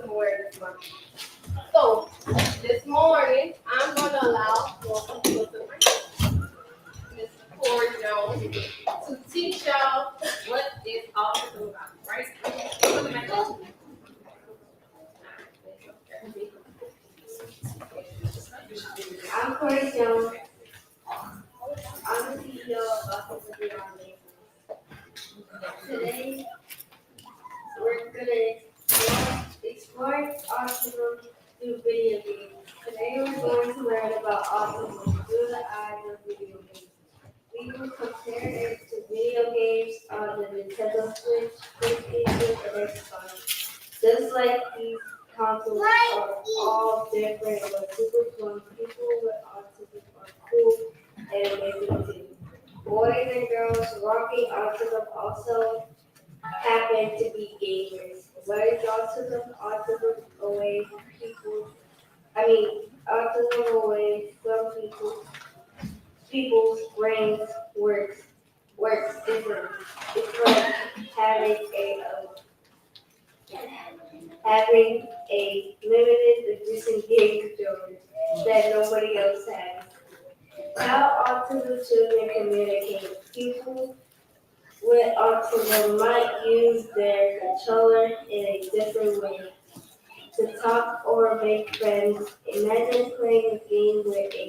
Awareness Month. So this morning, I'm going to allow for Miss Corey Jones to teach y'all what is autism about, right? I'm Corey Jones. I'm the CEO of Autism Beyond Labels. Today, we're going to explore autism through video games. Today, we're going to learn about autism through the eyes of video games. We will compare it to video games on the Nintendo Switch, PlayStation, and Xbox. Just like these consoles are all different but super fun, people with autism are cool and amazing too. Boys and girls rocking autism also happen to be gamers. What is autism? Autism away some people's brains works differently. It's like having a limited edition game controller that nobody else has. How autism children communicate. People with autism might use their controller in a different way to talk or make friends. Imagine playing a game with a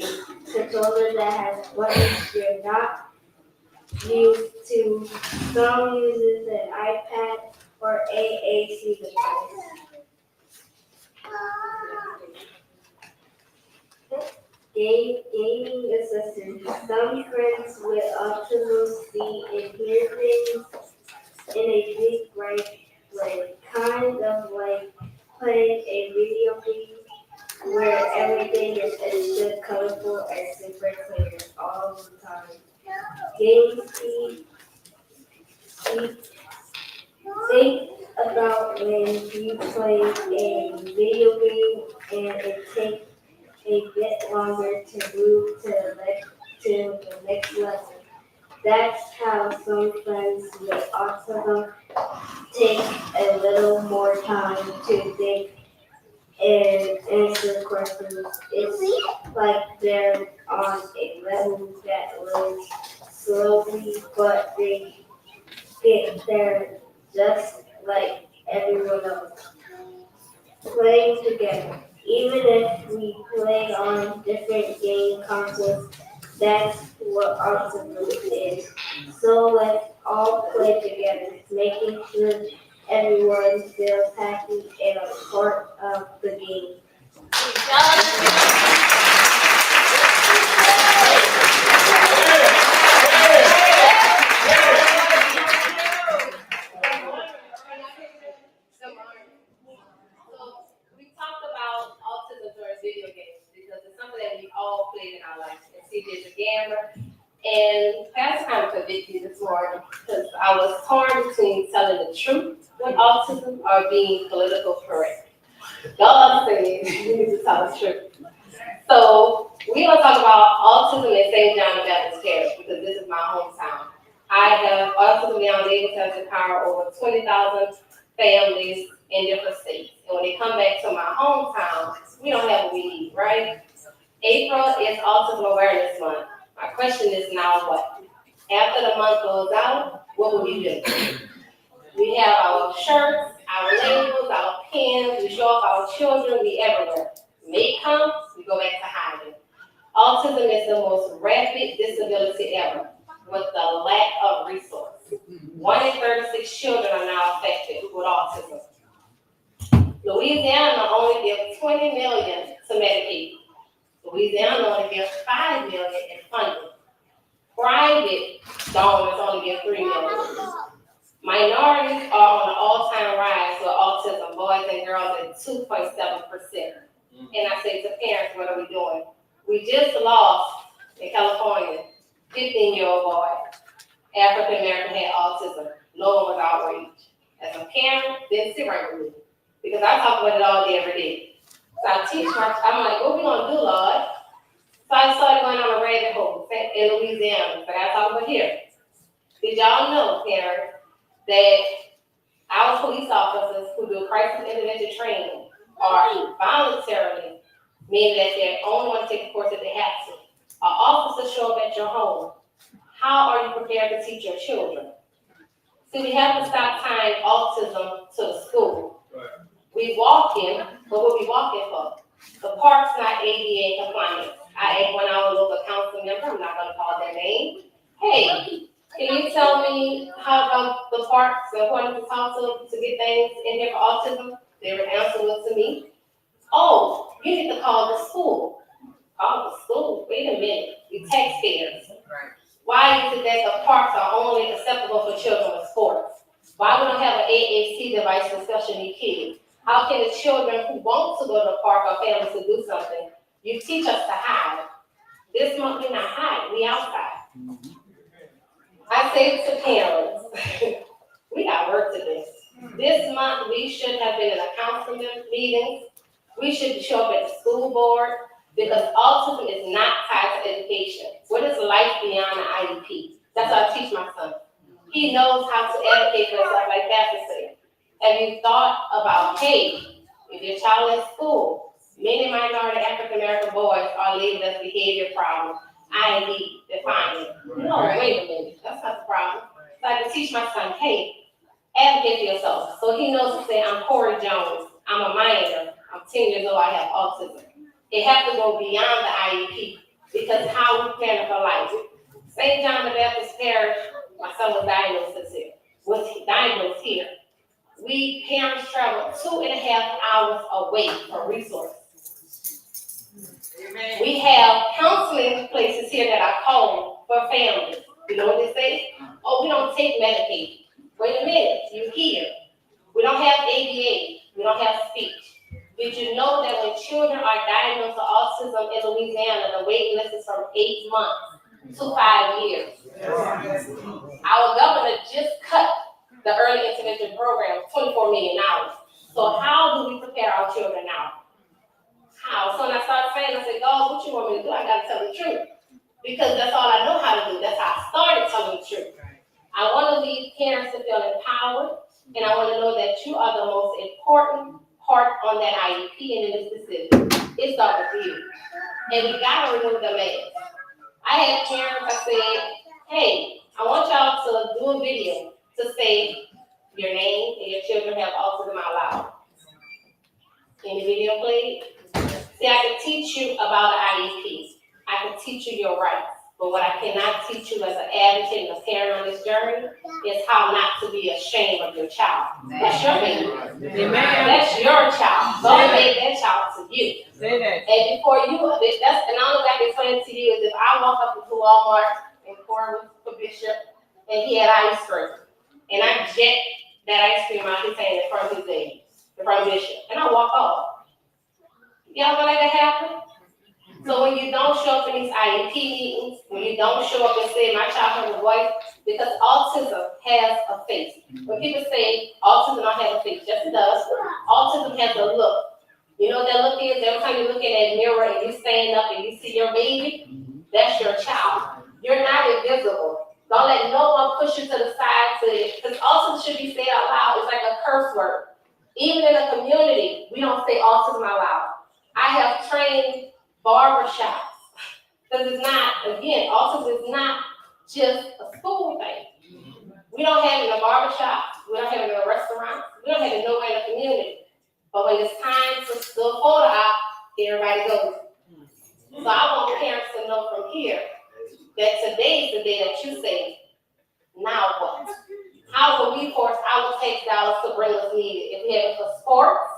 controller that has buttons you're not used to. Some uses an iPad or AAC device. Gaming assistant. Some friends with autism see and hear things in a big bright way, kind of like playing a video game where everything is extra colorful and super clear all the time. Game speed. Think about when you play a video game and it takes a bit longer to move to the next level. That's how some friends with autism take a little more time to think and answer questions. It's like they're on a level that moves slowly, but they get there just like everyone else. Playing together. Even if we play on different game consoles, that's what autism is. So let's all play together, making sure everyone feels happy and a part of the game. So we talked about autism during video games because it's something that we all played in our lives. And CJ is a gamer. And that's kind of convicted me this morning because I was torn between telling the truth with autism or being political correct. God said you need to tell the truth. So we're gonna talk about autism in St. John the Baptist Parish because this is my hometown. I have autism beyond able to empower over 20,000 families in different states. And when they come back to my hometown, we don't have what we need, right? April is Autism Awareness Month. My question is now what? After the month goes out, what will we do? We have our shirts, our labels, our pins, we show off our children, we everywhere. May come, we go back to hiding. Autism is the most rapid disability ever with the lack of resources. 1 in 36 children are now affected with autism. Louisiana only gives 20 million to Medicaid. Louisiana only gives 5 million in funding. Private donors only give 3 million. Minorities are on an all-time rise with autism, boys and girls at 2.7%. And I say to parents, what are we doing? We just lost in California, 15-year-old boy, African American, had autism. No one was outraged. As a parent, didn't sit right with me because I talk about it all day, every day. So I teach I'm like, what we gonna do, Lord? So I started going on a rabbit hole in Louisiana, but I talk about here. Did y'all know, parents, that Our police officers who do crisis intervention training are voluntarily, meaning that they only want to take the course if they have to. Our officers show up at your home. How are you prepared to teach your children? See, we have to stop tying autism to the school. Right. We walk in, but what we walk in for? The park's not ADA compliant. I asked one of our local council member, I'm not gonna call their name. Hey, can you tell me how about the parks and who to talk to get things in here for autism? Their answer was to me, oh, you need to call the school. Call the school? Wait a minute, you taxpayers. Right. Why is it that the parks are only acceptable for children with sports? Why we don't have an AAC device for special needs kids? How can the children who want to go to the park or families to do something, you teach us to hide? This month we're not hiding, we outside. I say to parents, we got work to do. This month we should have been in a council meetings. We should show up at the school board because autism is not tied to education. What is life beyond the IEP? That's what I teach my son. He knows how to advocate for himself, like Pastor said. Have you thought about, hey, if your child is in school, many minority African American boys are labeled as behavior problems, IEP, defining. No, wait a minute, that's not the problem. So I can teach my son, hey, advocate for yourself. So he knows to say, I'm Corey Jones, I'm a minor, I'm 10 years old, I have autism. It has to go beyond the IEP because how we plan for life. St. John the Baptist Parish, my son was diagnosed here. We parents travel 2.5 hours away for resources. Amen. We have counseling places here that are called for families. You know what they say? Oh, we don't take Medicaid. Wait a minute, you hear. We don't have ADA. We don't have speech. Did you know that when children are diagnosed with autism in Louisiana, the waiting list is from 8 months to 5 years? Yes. Our governor just cut the early intervention program, $24 million. So how do we prepare our children now? How? So when I started saying, I said, God, what you want me to do? I got to tell the truth. Because that's all I know how to do. That's how I started telling the truth. I want to leave parents to feel empowered, and I want to know that you are the most important part on that IEP and in this decision. It starts with you. And we got to remove the mask. I had parents, I said, hey, I want y'all to do a video to say your name and your children have autism out loud. Can the video play? See, I can teach you about an IEP. I can teach you your rights. But what I cannot teach you as an advocate and a parent on this journey is how not to be ashamed of your child. That's your baby. That's your child. God made that child to you. And before you, that's, and I don't know if I can explain it to you, is if I walk up into Walmart and Corey was for Bishop and he had ice cream, and I jet that ice cream out his hand in front of his baby, in front of Bishop, and I walk off. Y'all gonna let that happen? So when you don't show up in these IEP meetings, when you don't show up and say, my child has a voice, because autism has a face. When people say autism don't have a face, yes it does. Autism has a look. You know what that look is? Every time you look in that mirror and you stand up and you see your baby, that's your child. You're not invisible. Don't let no one push you to the side because autism should be said out loud. It's like a curse word. Even in a community, we don't say autism out loud. I have trained barbershops. Because it's not, again, autism is not just a school thing. We don't have it in a barbershop. We don't have it in a restaurant. We don't have it nowhere in the community. But when it's time to do a photo op, everybody goes. So I want parents to know from here that today is the day that you say, now what? How will we force our tax dollars to bring us needed? If we have it for sports,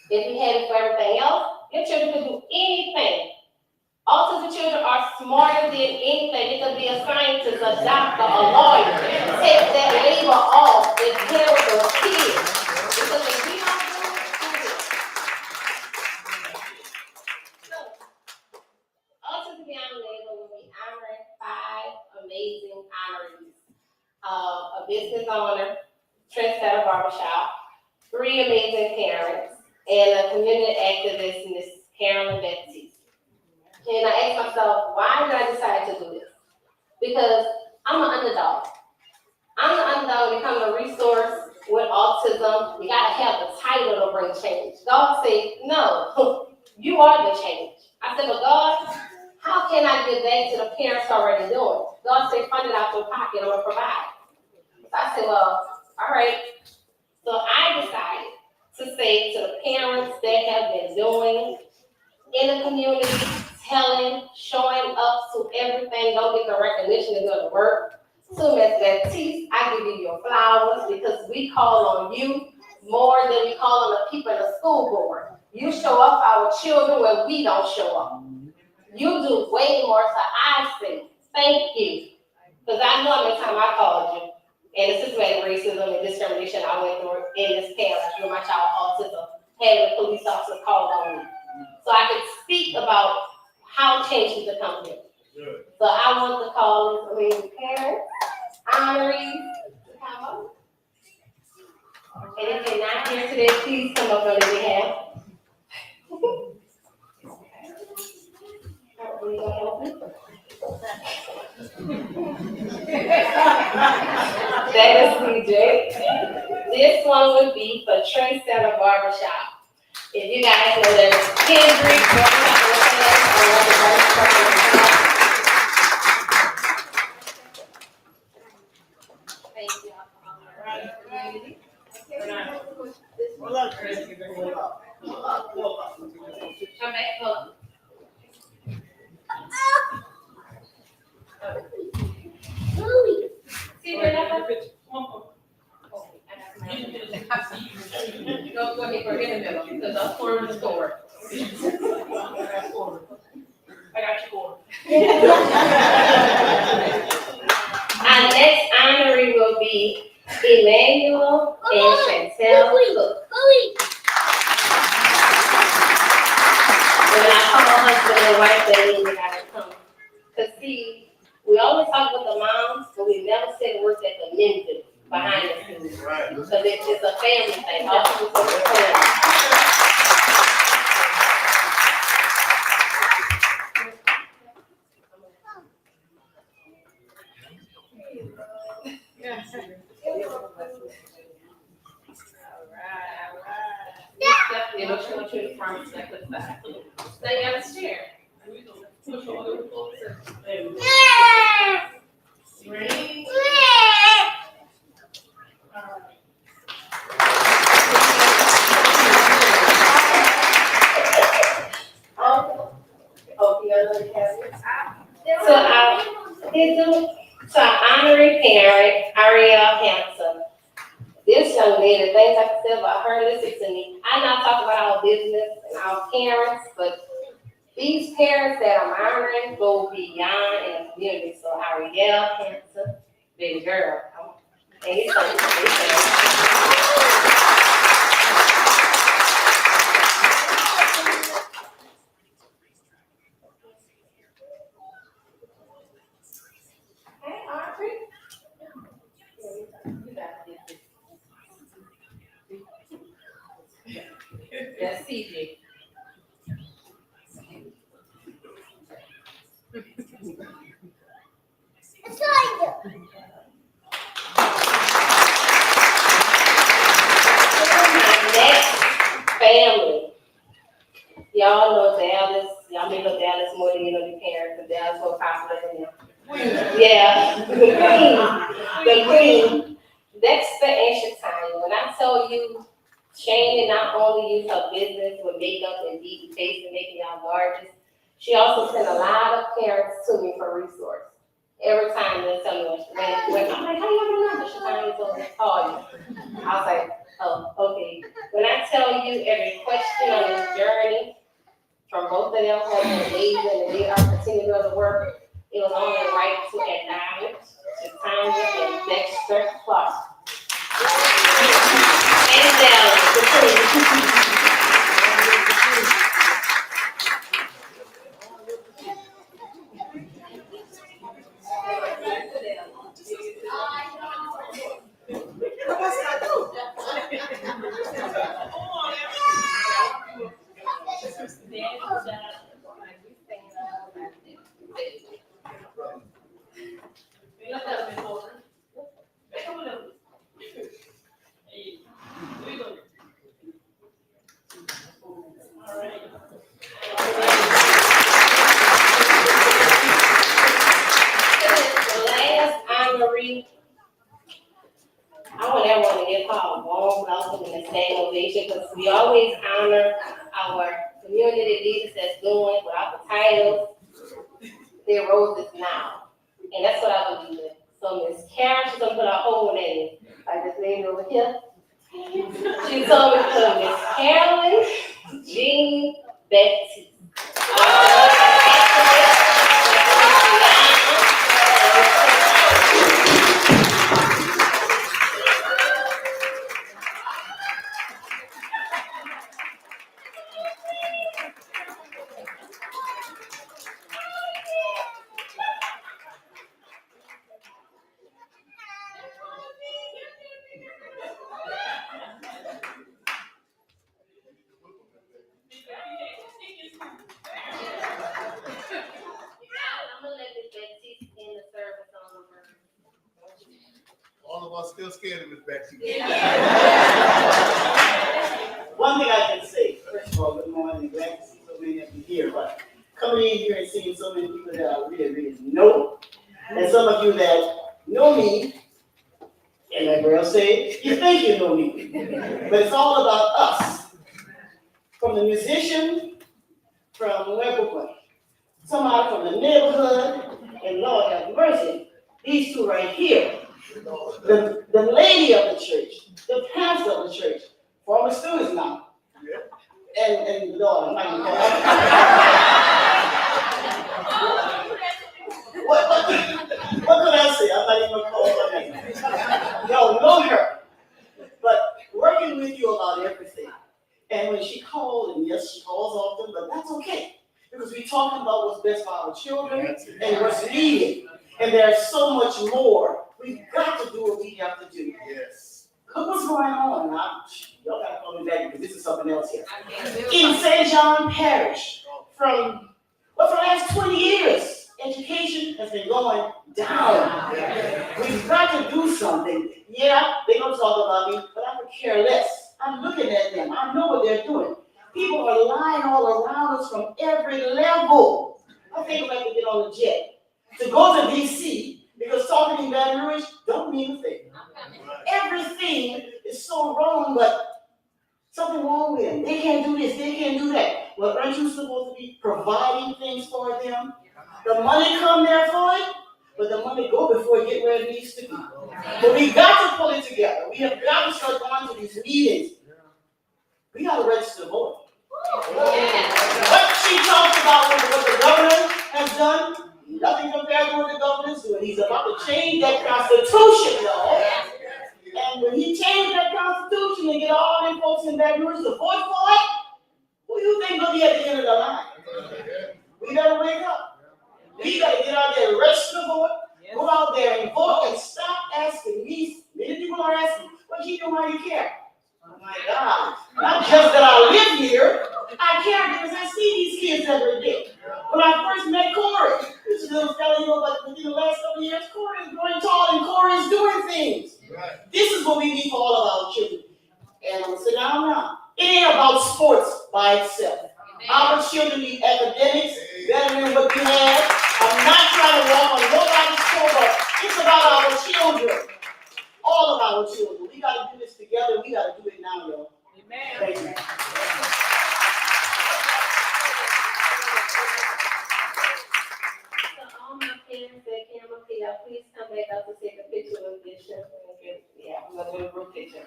if we have it for everything else, your children can do anything. Autistic children are smarter than anything. They could be a scientist, a doctor, a lawyer. Take that label off and tell the kids. Because if we don't do it, so, Autism Beyond the Label will be honoring 5 amazing honorees. A business owner, Trendsetter Barbershop, 3 amazing parents, and a community activist, Miss Carolyn Betsy. And I asked myself, why did I decide to do this? Because I'm an underdog. I'm the underdog when it comes to resource with autism, you gotta have the title to bring change. God said, no, you are the change. I said, but God, how can I get back to the parents already doing? God said, fund it out your pocket, I'm gonna provide. So I said, well, all right. So I decided to say to the parents that have been doing in the community, telling, showing up to everything, don't get the recognition and go to work. So Ms. Baptiste, I give you your flowers because we call on you more than we call on the people in the school board. You show up for our children when we don't show up. You do way more, so I say thank you. Because I know how many times I called you. And the systematic racism and discrimination I went through in this parish with my child autism, having a police officer called on me. So I could speak about how change needs to come here. So I want to call, parents, honorees, to come up. And if they're not here today, please come up on their behalf. That is CJ. This one would be for Trent Center Barbershop. If you guys know that Kendrick, thank you. Come back, look. See where that is? Go ahead, we're in the middle, because I'm for the store. I got you for. Our next honoree will be Emmanuel and Chantel Cook. When I call husband and wife, they gotta come. Cause see, we always talk about the moms, but we never say the work that the men do behind the scenes. Right. So it's a family thing. All people say it's a family. Stephanie, don't you want you to front step with that? Stay on the chair. Ready? So honorary parent, Ariel Hanson. This young lady, the things I can say about her, listen to me. I'm not talking about our business and our parents, but these parents that I'm honoring go beyond in the community. So Ariel Hanson, big girl. And it's that's CJ. Next family. Y'all know Dallas. Y'all may know Dallas more than you know the parents, but Dallas more popular than them. Yeah, the queen. Dexter and Shatanya. When I tell you, Shane not only used her business with makeup and deep face and making y'all gorgeous, she also sent a lot of parents to me for resources. Every time they tell me when I'm like, how do you have a number? Shatanya told me to call you. I was like, oh, okay. When I tell you every question on this journey, from both of them has been amazing and they are continuing to do the work, it was only right to acknowledge Shatanya and Dexter Clark. And Dallas, the queen. We always honor our community leaders that's doing without the titles, their roses now. And that's what I believe in. So Miss Karen, she's gonna put her whole name, like this lady over here. She told me to put Miss Carolyn Jean Baptiste. I'm gonna let Miss Baptiste in the service on the room. All of us still scared of Miss Betsy. One thing I can say, first of all, good morning, glad to see so many of you here, but coming in here and seeing so many people that I really, really know, and some of you that know me, and like girl say, you think you know me, but it's all about us. From the musician, from whoever, somebody from the neighborhood, and Lord have mercy, these two right here, the lady of the church, the pastor of the church, former students now. And Lord, I'm not even what could I say? I'm not even gonna call her name. Y'all know her. But working with you about everything. And when she called, and yes, she calls often, but that's okay. Because we're talking about what's best for our children and what's needed. And there's so much more. We've got to do what we have to do. Yes. Look what's going on. Y'all gotta call me back because this is something else here. In St. John Parish, for the last 20 years, education has been going down. We've got to do something. Yeah, they're gonna talk about me, but I could care less. I'm looking at them. I know what they're doing. People are lying all around us from every level. I think I'd like to get on the jet to go to DC because talking in Baton Rouge don't mean a thing. Everything is so wrong, but something wrong with them. They can't do this, they can't do that. Well, aren't you supposed to be providing things for them? The money come there for it, but the money go before it get where it needs to be. But we got to pull it together. We have got to start going to these meetings. We got to register to vote. What she talks about with what the governor has done, nothing compared to what the governor's doing. He's about to change that constitution, y'all. And when he changed that constitution and get all them folks in Baton Rouge to vote for it, who do you think will be at the end of the line? We gotta wake up. We gotta get out there and register to vote, go out there and vote and stop asking me. Many people are asking, what you do, why you care? Oh my God. Not just that I live here, I care because I see these kids every day. When I first met Corey, this little fella, but within the last couple of years, Corey is growing tall and Corey is doing things. Right. This is what we need for all of our children. And I'm gonna sit down now. It ain't about sports by itself. Our children need academics better than what we have. I'm not trying to walk on nobody's shoulder. It's about our children. All of our children. We gotta do this together. We gotta do it now, y'all. Amen. Thank you. All my parents that came up here, please come back up to take a picture with Bishop. Yeah, I'm gonna do a group picture.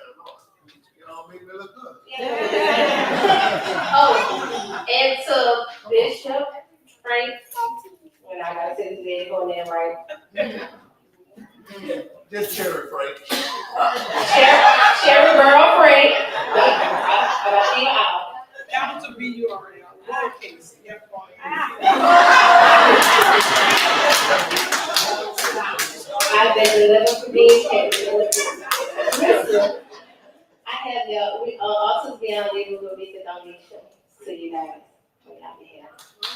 Y'all make me look good. Oh, and to Bishop Frank, when I gotta say his name on there, right? Just Cherry Frank. Cherry Burrow Frank. But I see out. That was a video already on lowercase. I've been living for these kids. Listen, I have the Autism Beyond Legal will make a donation to you guys when y'all be here.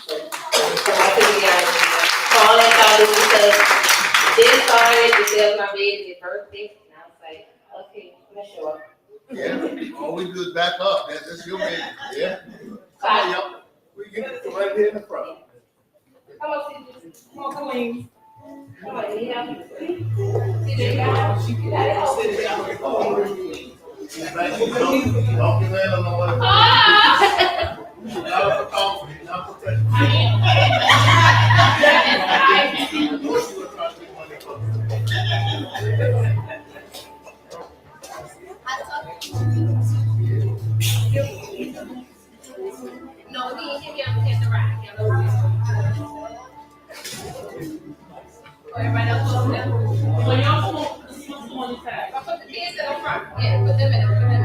So Autism Beyond Legal. All that y'all do because this started, this was my baby's birthday, and I was like, okay, I'm sure. Yeah, all we do is back up. That's your baby. Yeah. Come on, y'all. We get it right here in the front. Come on, CJ. Come on, Colleen. Come on, you have CJ, you got it. Thank you. Don't give in on no one. Ah! Not for coffee, not for breakfast. I am. No, he ain't give me a right. Everybody else goes there. So y'all smoke on the side. I put the kids in the front. Yeah, put them in the